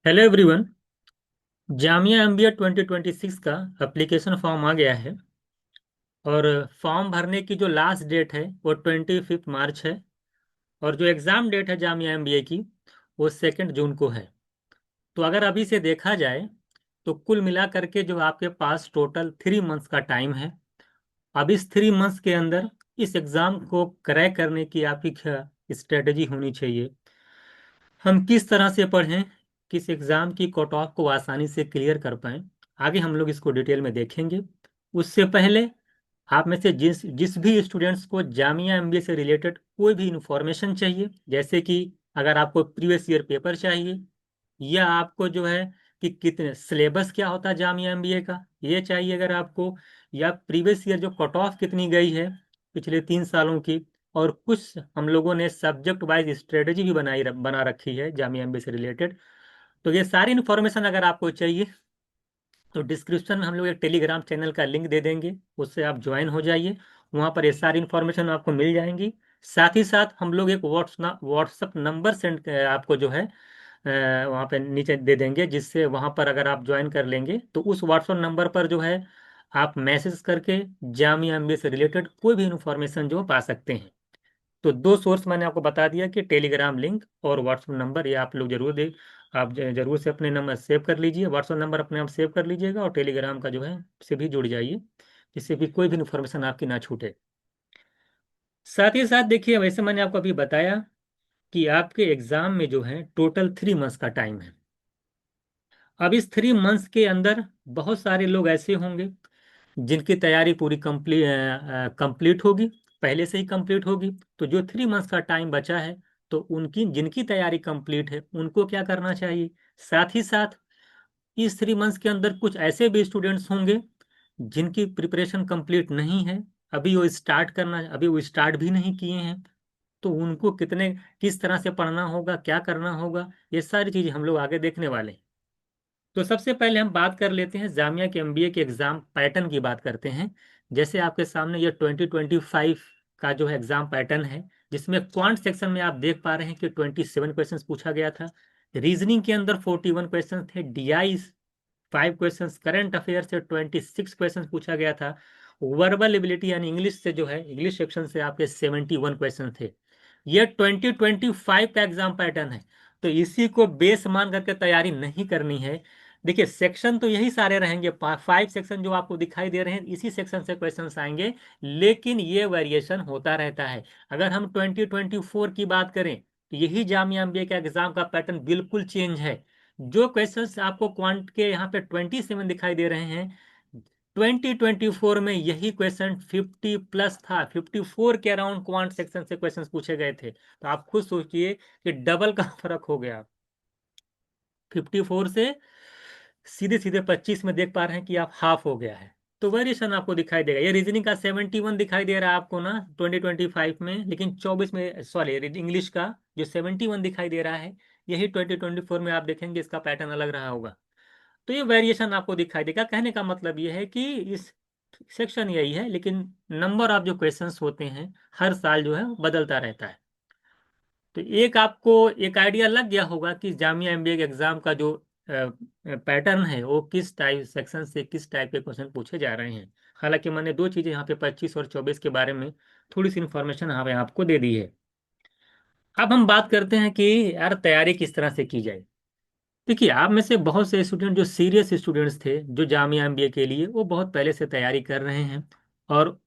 Hello everyone. Jamia MBA 2026 का application form आ गया है और फॉर्म भरने की जो लास्ट डेट है वो 25 मार्च है। और जो एग्ज़ाम डेट है जामिया एमबीए की वो 2 जून को है। तो अगर अभी से देखा जाए तो कुल मिला करके जो आपके पास टोटल 3 मंथ्स का टाइम है। अब इस 3 मंथ्स के अंदर इस एग्ज़ाम को क्रैक करने की आपकी क्या स्ट्रेटजी होनी चाहिए, हम किस तरह से पढ़ें, किस एग्ज़ाम की कट ऑफ को आसानी से क्लियर कर पाएं, आगे हम लोग इसको डिटेल में देखेंगे। उससे पहले आप में से जिस जिस भी स्टूडेंट्स को जामिया एमबीए से रिलेटेड कोई भी इंफॉर्मेशन चाहिए, जैसे कि अगर आपको प्रीवियस ईयर पेपर चाहिए या आपको जो है कि कितने सिलेबस क्या होता है जामिया एमबीए का ये चाहिए अगर आपको, या प्रीवियस ईयर जो कट ऑफ कितनी गई है पिछले 3 सालों की, और कुछ हम लोगों ने सब्जेक्ट वाइज स्ट्रेटजी भी बना रखी है जामिया एमबीए से रिलेटेड। तो ये सारी इन्फॉर्मेशन अगर आपको चाहिए तो डिस्क्रिप्शन में हम लोग एक टेलीग्राम चैनल का लिंक दे देंगे, उससे आप ज्वाइन हो जाइए। वहाँ पर ये सारी इन्फॉर्मेशन आपको मिल जाएंगी। साथ ही साथ हम लोग एक व्हाट्सअप नंबर सेंड आपको जो है वहाँ पे नीचे दे देंगे, जिससे वहाँ पर अगर आप ज्वाइन कर लेंगे तो उस व्हाट्सअप नंबर पर जो है आप मैसेज करके जामिया एमबीए से रिलेटेड कोई भी इन्फॉर्मेशन जो पा सकते हैं। तो दो सोर्स मैंने आपको बता दिया कि टेलीग्राम लिंक और व्हाट्सअप नंबर, ये आप लोग जरूर दे, आप जरूर से अपने नंबर सेव कर लीजिए, व्हाट्सअप नंबर अपने आप सेव कर लीजिएगा और टेलीग्राम का जो है से भी जुड़ जाइए, जिससे भी कोई भी इन्फॉर्मेशन आपकी ना छूटे। साथ ही साथ देखिए, वैसे मैंने आपको अभी बताया कि आपके एग्जाम में जो है टोटल 3 मंथ्स का टाइम है। अब इस 3 मंथ्स के अंदर बहुत सारे लोग ऐसे होंगे जिनकी तैयारी पूरी कंप्लीट होगी, पहले से ही कंप्लीट होगी। तो जो 3 मंथ्स का टाइम बचा है तो उनकी जिनकी तैयारी कंप्लीट है उनको क्या करना चाहिए। साथ ही साथ इस 3 मंथ्स के अंदर कुछ ऐसे भी स्टूडेंट्स होंगे जिनकी प्रिपरेशन कंप्लीट नहीं है, अभी वो स्टार्ट भी नहीं किए हैं। तो उनको किस तरह से पढ़ना होगा, क्या करना होगा, ये सारी चीज़ें हम लोग आगे देखने वाले हैं। तो सबसे पहले हम बात कर लेते हैं जामिया के एमबीए के एग्जाम पैटर्न की बात करते हैं। जैसे आपके सामने ये 2025 का जो है एग्जाम पैटर्न है, जिसमें क्वांट सेक्शन में आप देख पा रहे हैं कि 27 क्वेश्चंस पूछा गया था। रीजनिंग के अंदर 41 क्वेश्चन थे, डीआई 5 क्वेश्चंस, करंट अफेयर से 26 क्वेश्चन पूछा गया था। वर्बल एबिलिटी यानी इंग्लिश से जो है इंग्लिश सेक्शन से आपके 71 क्वेश्चन थे। ये 2025 का एग्जाम पैटर्न है। तो इसी को बेस मान करके तैयारी नहीं करनी है। देखिए, सेक्शन तो यही सारे रहेंगे, 5 सेक्शन जो आपको दिखाई दे रहे हैं इसी सेक्शन से क्वेश्चंस आएंगे, लेकिन ये वेरिएशन होता रहता है। अगर हम 2024 की बात करें तो यही जामिया एमबीए का एग्जाम का पैटर्न बिल्कुल चेंज है। जो क्वेश्चंस आपको क्वांट के यहाँ पे 27 दिखाई दे रहे हैं, 2024 में यही क्वेश्चन 50 प्लस था, 54 के अराउंड क्वांट सेक्शन से क्वेश्चंस पूछे गए थे। तो आप खुद सोचिए कि डबल का फर्क हो गया। 54 से सीधे सीधे 25 में देख पा रहे हैं कि आप हाफ हो गया है। तो वेरिएशन आपको दिखाई देगा। ये रीजनिंग का 71 दिखाई दे रहा है आपको ना 2025 में, लेकिन 24 में, सॉरी, इंग्लिश का जो 71 दिखाई दे रहा है, यही 2024 में आप देखेंगे इसका पैटर्न अलग रहा होगा। तो ये वेरिएशन आपको दिखाई देगा। कहने का मतलब ये है कि इस सेक्शन यही है, लेकिन नंबर ऑफ जो क्वेश्चंस होते हैं हर साल जो है वो बदलता रहता है। तो एक आपको एक आइडिया लग गया होगा कि जामिया एमबीए के एग्जाम का जो पैटर्न है वो किस टाइप सेक्शन से किस टाइप के क्वेश्चन पूछे जा रहे हैं। हालांकि मैंने दो चीज़ें यहाँ पे 25 और 24 के बारे में थोड़ी सी इन्फॉर्मेशन यहाँ पे आपको दे दी है। अब हम बात करते हैं कि यार तैयारी किस तरह से की जाए। देखिए, आप में से बहुत से स्टूडेंट जो सीरियस स्टूडेंट्स थे जो जामिया एमबीए के लिए, वो बहुत पहले से तैयारी कर रहे हैं। और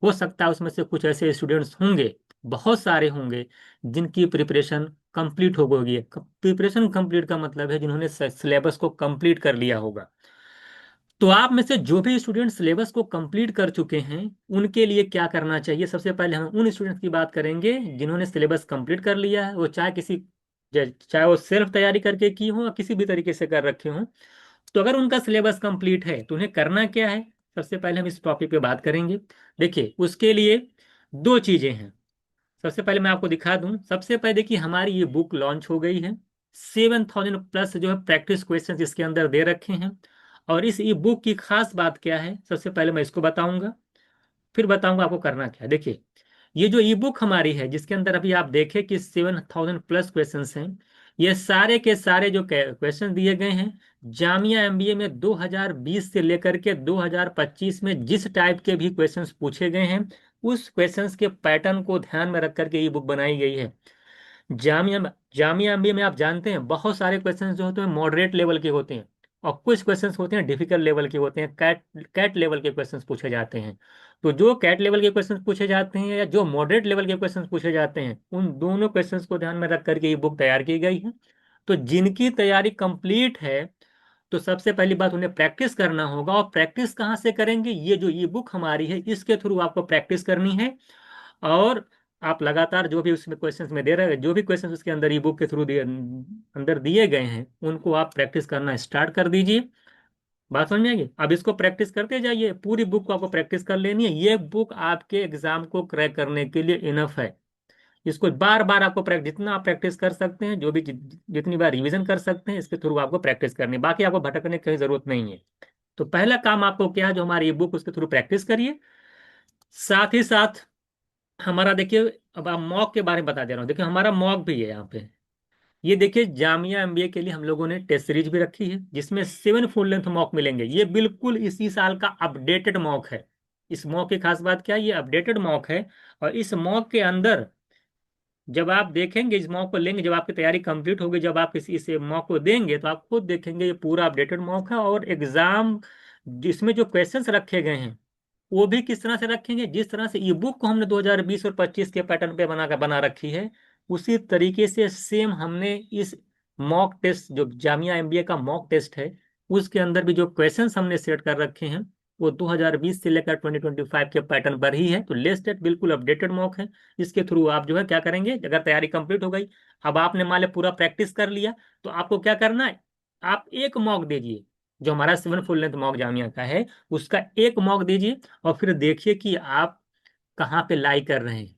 हो सकता है उसमें से कुछ ऐसे स्टूडेंट्स होंगे, बहुत सारे होंगे, जिनकी प्रिपरेशन कंप्लीट हो गई है। प्रिपरेशन कंप्लीट का मतलब है जिन्होंने सिलेबस को कंप्लीट कर लिया होगा। तो आप में से जो भी स्टूडेंट सिलेबस को कंप्लीट कर चुके हैं उनके लिए क्या करना चाहिए। सबसे पहले हम उन स्टूडेंट्स की बात करेंगे जिन्होंने सिलेबस कंप्लीट कर लिया है, वो चाहे वो सेल्फ तैयारी करके की हो या किसी भी तरीके से कर रखे हो। तो अगर उनका सिलेबस कंप्लीट है तो उन्हें करना क्या है, सबसे पहले हम इस टॉपिक पे बात करेंगे। देखिए, उसके लिए दो चीजें हैं। सबसे पहले मैं आपको दिखा दूं, सबसे पहले देखिए हमारी ये बुक लॉन्च हो गई है। 7,000 प्लस जो है प्रैक्टिस क्वेश्चन इसके अंदर दे रखे हैं। और इस ई बुक की खास बात क्या है, सबसे पहले मैं इसको बताऊंगा, फिर बताऊंगा आपको करना क्या है। देखिए, ये जो ई बुक हमारी है जिसके अंदर अभी आप देखें कि 7,000 प्लस क्वेश्चंस हैं, ये सारे के सारे जो क्वेश्चन दिए गए हैं जामिया एमबीए में 2020 से लेकर के 2025 में जिस टाइप के भी क्वेश्चंस पूछे गए हैं उस क्वेश्चंस के पैटर्न को ध्यान में रख करके ई बुक बनाई गई है। जामिया जामिया एमबीए में आप जानते हैं बहुत सारे क्वेश्चंस जो होते हैं मॉडरेट लेवल के होते हैं, और कुछ क्वेश्चंस होते हैं डिफिकल्ट लेवल के होते हैं, कैट कैट लेवल के क्वेश्चंस पूछे जाते हैं। तो जो कैट लेवल के क्वेश्चंस पूछे जाते हैं या जो मॉडरेट लेवल के क्वेश्चंस पूछे जाते हैं उन दोनों क्वेश्चंस को ध्यान में रख करके ये बुक तैयार की गई है। तो जिनकी तैयारी कंप्लीट है तो सबसे पहली बात उन्हें प्रैक्टिस करना होगा, और प्रैक्टिस कहाँ से करेंगे, ये जो ई बुक हमारी है इसके थ्रू आपको प्रैक्टिस करनी है। और आप लगातार जो भी उसमें क्वेश्चंस में दे रहे हैं, जो भी क्वेश्चंस उसके अंदर ई बुक के थ्रू दिए अंदर दिए गए हैं उनको आप प्रैक्टिस करना स्टार्ट कर दीजिए। बात समझ में आएगी। अब इसको प्रैक्टिस करते जाइए, पूरी बुक को आपको प्रैक्टिस कर लेनी है। ये बुक आपके एग्जाम को क्रैक करने के लिए इनफ है। इसको बार बार आपको जितना आप प्रैक्टिस कर सकते हैं, जो भी जितनी बार रिवीजन कर सकते हैं इसके थ्रू आपको प्रैक्टिस करनी है, बाकी आपको भटकने की कहीं जरूरत नहीं है। तो पहला काम आपको क्या है, जो हमारी ई बुक उसके थ्रू प्रैक्टिस करिए। साथ ही साथ हमारा देखिए, अब आप मॉक के बारे में बता दे रहा हूँ, देखिए हमारा मॉक भी है यहाँ पे। ये देखिए जामिया एमबीए के लिए हम लोगों ने टेस्ट सीरीज भी रखी है जिसमें 7 फुल लेंथ मॉक मिलेंगे। ये बिल्कुल इसी साल का अपडेटेड मॉक है। इस मॉक की खास बात क्या है, ये अपडेटेड मॉक है। और इस मॉक के अंदर जब आप देखेंगे, इस मॉक को लेंगे, जब आपकी तैयारी कंप्लीट होगी, जब आप इस मॉक को देंगे तो आप खुद देखेंगे ये पूरा अपडेटेड मॉक है। और एग्जाम जिसमें जो क्वेश्चंस रखे गए हैं वो भी किस तरह से रखेंगे, जिस तरह से ई बुक को हमने 2020 और 25 के पैटर्न पे बना रखी है उसी तरीके से सेम हमने इस मॉक टेस्ट, जो जामिया एमबीए का मॉक टेस्ट है उसके अंदर भी जो क्वेश्चंस हमने सेट कर रखे हैं वो 2020 से लेकर 2025 के पैटर्न पर ही है। तो लेटेस्ट बिल्कुल अपडेटेड मॉक है। इसके थ्रू आप जो है क्या करेंगे, अगर तैयारी कंप्लीट हो गई, अब आपने मान लिया पूरा प्रैक्टिस कर लिया, तो आपको क्या करना है, आप एक मॉक दीजिए। जो हमारा 7 फुल लेंथ मॉक जामिया का है उसका एक मॉक दीजिए, और फिर देखिए कि आप कहाँ पे लाई कर रहे हैं।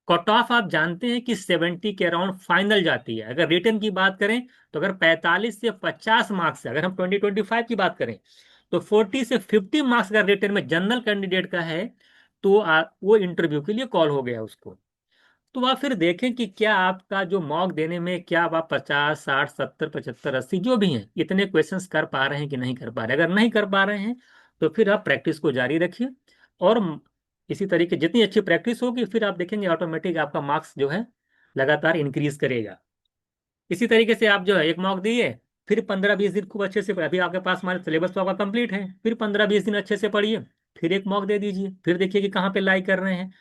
कट ऑफ आप जानते हैं कि 70 के अराउंड फाइनल जाती है। अगर रिटर्न की बात करें तो अगर 45 से 50 मार्क्स से, अगर हम 2025 की बात करें तो 40 से 50 मार्क्स अगर रिटर्न में जनरल कैंडिडेट का है तो वो इंटरव्यू के लिए कॉल हो गया उसको। तो आप फिर देखें कि क्या आपका जो मॉक देने में क्या आप 50, 60, 70, 75, 80 जो भी हैं इतने क्वेश्चंस कर पा रहे हैं कि नहीं कर पा रहे। अगर नहीं कर पा रहे हैं तो फिर आप प्रैक्टिस को जारी रखिए, और इसी तरीके जितनी अच्छी प्रैक्टिस होगी फिर आप देखेंगे ऑटोमेटिक आपका मार्क्स जो है लगातार इंक्रीज करेगा। इसी तरीके से आप जो है एक मॉक दिए, फिर 15-20 दिन खूब अच्छे से अभी आपके पास हमारे सिलेबस तो आपका कंप्लीट है, फिर 15-20 दिन अच्छे से पढ़िए, फिर एक मॉक दे दीजिए, फिर देखिए कि कहाँ पे लाई कर रहे हैं।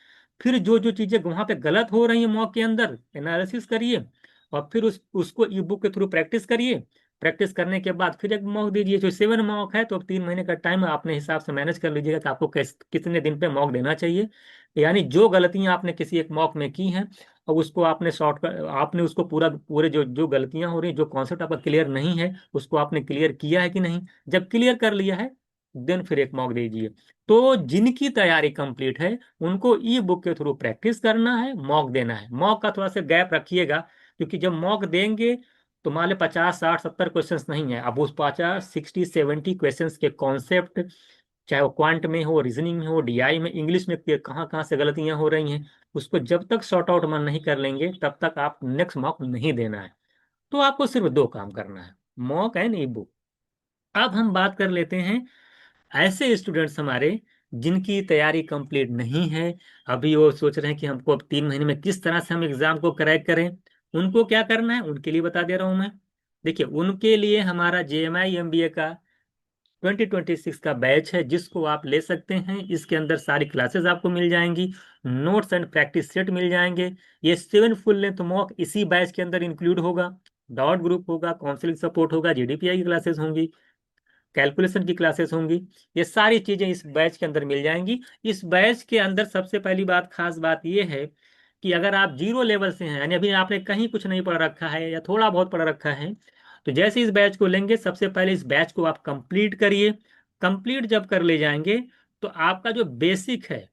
फिर जो जो चीज़ें वहाँ पे गलत हो रही हैं मॉक के अंदर एनालिसिस करिए, और फिर उसको ई बुक के थ्रू प्रैक्टिस करिए। प्रैक्टिस करने के बाद फिर एक मॉक दीजिए। जो 7 मॉक है तो अब 3 महीने का टाइम अपने हिसाब से मैनेज कर लीजिएगा कि आपको कितने दिन पे मॉक देना चाहिए। यानी जो गलतियां आपने किसी एक मॉक में की हैं और उसको आपने शॉर्ट कर, आपने उसको पूरे जो जो गलतियां हो रही, जो कॉन्सेप्ट आपका क्लियर नहीं है उसको आपने क्लियर किया है कि नहीं। जब क्लियर कर लिया है देन फिर एक मॉक दीजिए। तो जिनकी तैयारी कंप्लीट है उनको ई बुक के थ्रू प्रैक्टिस करना है, मॉक देना है। मॉक का थोड़ा सा गैप रखिएगा, क्योंकि जब मॉक देंगे तो मान लो 50, 60, 70 क्वेश्चंस नहीं है, अब उस 50, 60, 70 क्वेश्चंस के कॉन्सेप्ट, चाहे वो क्वांट में हो, रीजनिंग में हो, डीआई में, इंग्लिश में कहाँ कहाँ से गलतियां हो रही हैं, उसको जब तक सॉर्ट आउट मन नहीं कर लेंगे तब तक आप नेक्स्ट मॉक नहीं देना है। तो आपको सिर्फ दो काम करना है, मॉक एंड ई बुक। अब हम बात कर लेते हैं ऐसे स्टूडेंट्स हमारे जिनकी तैयारी कंप्लीट नहीं है, अभी वो सोच रहे हैं कि हमको अब 3 महीने में किस तरह से हम एग्जाम को क्रैक करें। उनको क्या करना है उनके लिए बता दे रहा हूं मैं। देखिए उनके लिए हमारा जेएमआई एमबीए का 2026 का बैच है जिसको आप ले सकते हैं। इसके अंदर सारी क्लासेस आपको मिल जाएंगी, नोट्स एंड प्रैक्टिस सेट मिल जाएंगे। ये 7 फुल लेंथ मॉक इसी बैच के अंदर इंक्लूड होगा। डॉट ग्रुप होगा, काउंसलिंग सपोर्ट होगा, जीडीपीआई की क्लासेस होंगी, कैलकुलेशन की क्लासेस होंगी। ये सारी चीजें इस बैच के अंदर मिल जाएंगी। इस बैच के अंदर सबसे पहली बात, खास बात ये है कि अगर आप जीरो लेवल से हैं, यानी अभी आपने कहीं कुछ नहीं पढ़ रखा है या थोड़ा बहुत पढ़ रखा है, तो जैसे इस बैच को लेंगे सबसे पहले इस बैच को आप कंप्लीट करिए। कंप्लीट जब कर ले जाएंगे तो आपका जो बेसिक है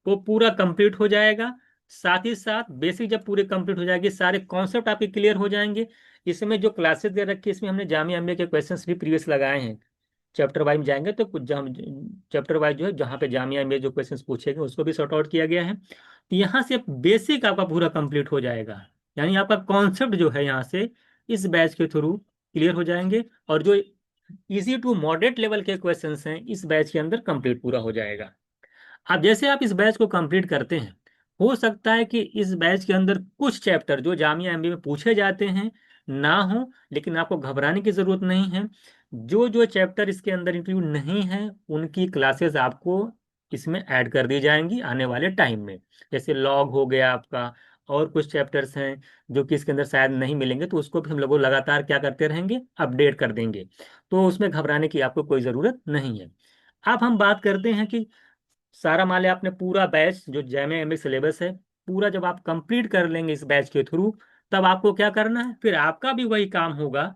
वो पूरा कंप्लीट हो जाएगा। साथ ही साथ बेसिक जब पूरे कंप्लीट हो जाएगी, सारे कॉन्सेप्ट आपके क्लियर हो जाएंगे। इसमें जो क्लासेस दे रखी है इसमें हमने जामिया एमबीए के क्वेश्चंस भी प्रीवियस लगाए हैं। चैप्टर वाइज में जाएंगे तो कुछ चैप्टर वाइज जो है जहाँ पे जामिया में जो क्वेश्चंस पूछे गए उसको भी सॉर्ट आउट किया गया है। तो यहाँ से बेसिक आपका पूरा कंप्लीट हो जाएगा, यानी आपका कॉन्सेप्ट जो है यहाँ से इस बैच के थ्रू क्लियर हो जाएंगे, और जो इजी टू मॉडरेट लेवल के क्वेश्चंस हैं इस बैच के अंदर कंप्लीट पूरा हो जाएगा। अब जैसे आप इस बैच को कंप्लीट करते हैं, हो सकता है कि इस बैच के अंदर कुछ चैप्टर जो जामिया एमबीए में पूछे जाते हैं ना हो, लेकिन आपको घबराने की जरूरत नहीं है। जो जो चैप्टर इसके अंदर इंक्लूड नहीं है उनकी क्लासेस आपको इसमें ऐड कर दी जाएंगी आने वाले टाइम में। जैसे लॉग हो गया आपका, और कुछ चैप्टर्स हैं जो कि इसके अंदर शायद नहीं मिलेंगे, तो उसको भी हम लोग लगातार क्या करते रहेंगे, अपडेट कर देंगे। तो उसमें घबराने की आपको कोई ज़रूरत नहीं है। अब हम बात करते हैं कि सारा मान लिया आपने पूरा बैच जो जैमे एम सिलेबस है पूरा जब आप कंप्लीट कर लेंगे इस बैच के थ्रू, तब आपको क्या करना है, फिर आपका भी वही काम होगा।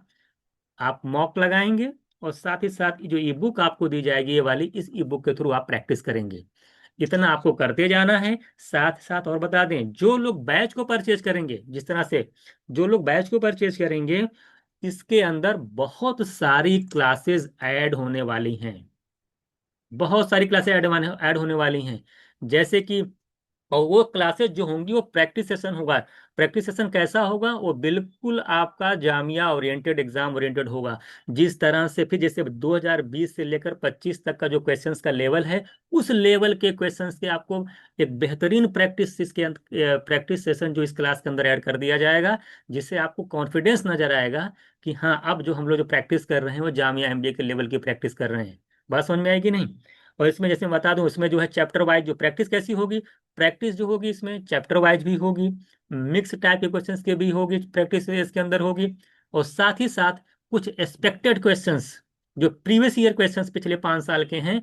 आप मॉक लगाएंगे और साथ ही साथ जो ई बुक आपको दी जाएगी ये वाली, इस ई बुक के थ्रू आप प्रैक्टिस करेंगे। इतना आपको करते जाना है। साथ साथ और बता दें, जो लोग बैच को परचेज करेंगे, जिस तरह से जो लोग बैच को परचेज करेंगे, इसके अंदर बहुत सारी क्लासेस ऐड होने वाली हैं। बहुत सारी क्लासेस ऐड होने वाली हैं। जैसे कि, और वो क्लासेस जो होंगी वो प्रैक्टिस सेशन होगा। प्रैक्टिस सेशन कैसा होगा, वो बिल्कुल आपका जामिया ओरिएंटेड, एग्जाम ओरिएंटेड होगा। जिस तरह से फिर जैसे 2020 से लेकर 25 तक का जो क्वेश्चंस का लेवल है, उस लेवल के क्वेश्चंस के आपको एक बेहतरीन प्रैक्टिस इसके प्रैक्टिस सेशन जो इस क्लास के अंदर ऐड कर दिया जाएगा, जिससे आपको कॉन्फिडेंस नजर आएगा कि हाँ अब जो हम लोग जो प्रैक्टिस कर रहे हैं वो जामिया एमबीए के लेवल की प्रैक्टिस कर रहे हैं। बात समझ में आएगी नहीं। और इसमें जैसे मैं बता दूं, इसमें जो है चैप्टर वाइज जो प्रैक्टिस कैसी होगी, प्रैक्टिस जो होगी इसमें चैप्टर वाइज भी होगी, मिक्स टाइप के क्वेश्चंस के भी होगी, प्रैक्टिस इसके अंदर होगी। और साथ ही साथ कुछ एक्सपेक्टेड क्वेश्चंस जो प्रीवियस ईयर क्वेश्चंस पिछले 5 साल के हैं,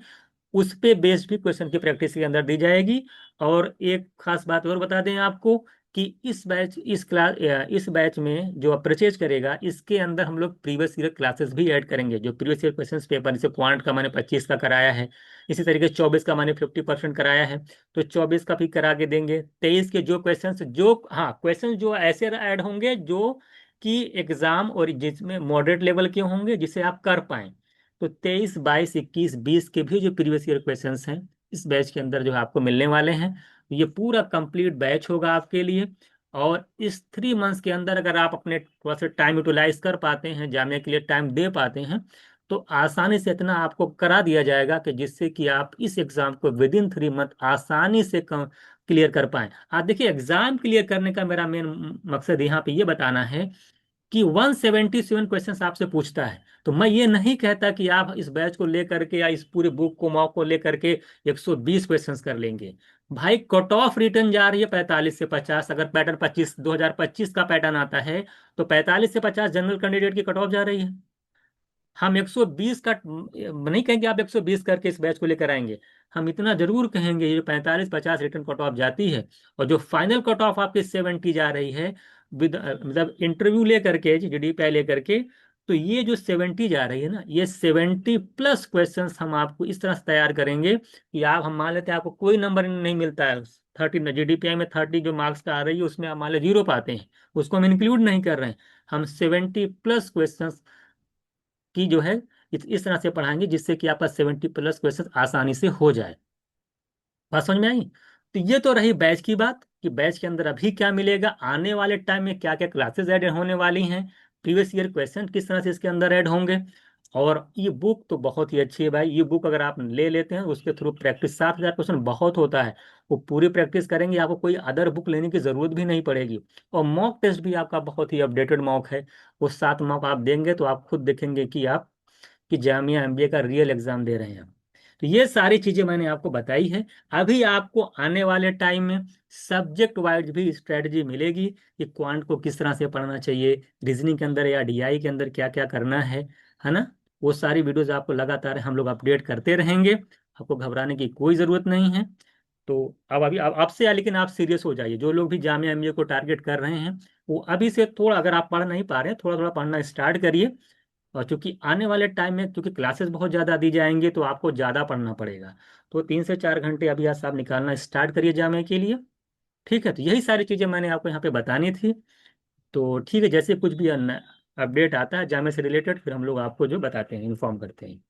उस पे बेस्ड भी क्वेश्चन की प्रैक्टिस के अंदर दी जाएगी। और एक खास बात और बता दें आपको कि इस बैच में जो परचेज करेगा, इसके अंदर हम लोग प्रीवियस ईयर क्लासेस भी ऐड करेंगे। जो प्रीवियस ईयर क्वेश्चन पेपर, जैसे क्वांट का मैंने 25 का कराया है, इसी तरीके से 24 का मैंने 50% कराया है, तो 24 का भी करा के देंगे। 23 के जो क्वेश्चन जो, हाँ क्वेश्चन जो ऐसे ऐड होंगे जो कि एग्जाम और जिसमें मॉडरेट लेवल के होंगे जिसे आप कर पाए, तो 23, 22, 21, 20 के भी जो प्रीवियस ईयर क्वेश्चंस हैं इस बैच के अंदर जो है आपको मिलने वाले हैं। ये पूरा कंप्लीट बैच होगा आपके लिए। और इस 3 मंथ्स के अंदर अगर आप अपने थोड़ा सा टाइम यूटिलाइज कर पाते हैं, जामिया के लिए टाइम दे पाते हैं, तो आसानी से इतना आपको करा दिया जाएगा कि जिससे कि आप इस एग्जाम को विद इन 3 मंथ आसानी से क्लियर कर पाएं। आप देखिए, एग्जाम क्लियर करने का मेरा मेन मकसद यहाँ पे ये बताना है कि 177 क्वेश्चंस आपसे पूछता है। तो मैं ये नहीं कहता कि आप इस बैच को लेकर के या इस पूरे बुक को मॉक को लेकर के 120 क्वेश्चंस कर लेंगे। भाई कट ऑफ रिटर्न जा रही है 45 से 50। अगर पैटर्न 2025 का पैटर्न आता है, तो 45 से 50 जनरल कैंडिडेट की कट ऑफ जा रही है। हम 120 का नहीं कहेंगे आप 120 करके इस बैच को लेकर आएंगे। हम इतना जरूर कहेंगे, ये 45-50 रिटर्न कट ऑफ जाती है, और जो फाइनल कट ऑफ आपकी 70 जा रही है, विद मतलब इंटरव्यू लेकर के, जीडीपीआई लेकर के, तो ये जो 70 जा रही है ना, ये 70+ क्वेश्चंस हम आपको इस तरह से तैयार करेंगे कि आप, हम मान लेते हैं आपको कोई नंबर नहीं मिलता है 30, जीडीपीआई में 30 जो मार्क्स का आ रही है उसमें आप मान लो 0 पाते हैं, उसको हम इंक्लूड नहीं कर रहे हैं। हम 70+ क्वेश्चन की जो है इस तरह से पढ़ाएंगे जिससे कि आपका 70+ क्वेश्चन आसानी से हो जाए। बात समझ में आई। तो ये तो रही बैच की बात कि बैच के अंदर अभी क्या मिलेगा, आने वाले टाइम में क्या क्या क्लासेस ऐड होने वाली हैं, प्रीवियस ईयर क्वेश्चन किस तरह से इसके अंदर ऐड होंगे। और ये बुक तो बहुत ही अच्छी है भाई, ये बुक अगर आप ले लेते हैं उसके थ्रू प्रैक्टिस, 7,000 क्वेश्चन बहुत होता है, वो पूरी प्रैक्टिस करेंगे, आपको कोई अदर बुक लेने की जरूरत भी नहीं पड़ेगी। और मॉक टेस्ट भी आपका बहुत ही अपडेटेड मॉक है। वो 7 मॉक आप देंगे तो आप खुद देखेंगे कि आप कि जामिया एमबीए का रियल एग्जाम दे रहे हैं। तो ये सारी चीजें मैंने आपको बताई है। अभी आपको आने वाले टाइम में सब्जेक्ट वाइज भी स्ट्रेटजी मिलेगी कि क्वांट को किस तरह से पढ़ना चाहिए, रीजनिंग के अंदर या डीआई के अंदर क्या क्या करना है ना। वो सारी वीडियोज आपको लगातार हम लोग अपडेट करते रहेंगे। आपको घबराने की कोई ज़रूरत नहीं है। तो अब अभी अब आपसे लेकिन आप सीरियस हो जाइए, जो लोग भी जामिया एमबीए को टारगेट कर रहे हैं, वो अभी से थोड़ा, अगर आप पढ़ नहीं पा रहे हैं, थोड़ा थोड़ा पढ़ना स्टार्ट करिए। और चूंकि आने वाले टाइम में क्योंकि क्लासेस बहुत ज़्यादा दी जाएंगी, तो आपको ज़्यादा पढ़ना पड़ेगा। तो 3 से 4 घंटे अभी आज आप निकालना स्टार्ट करिए जामे के लिए। ठीक है, तो यही सारी चीज़ें मैंने आपको यहाँ पे बतानी थी। तो ठीक है, जैसे कुछ भी अपडेट आता है जामे से रिलेटेड, फिर हम लोग आपको जो बताते हैं, इन्फॉर्म करते हैं।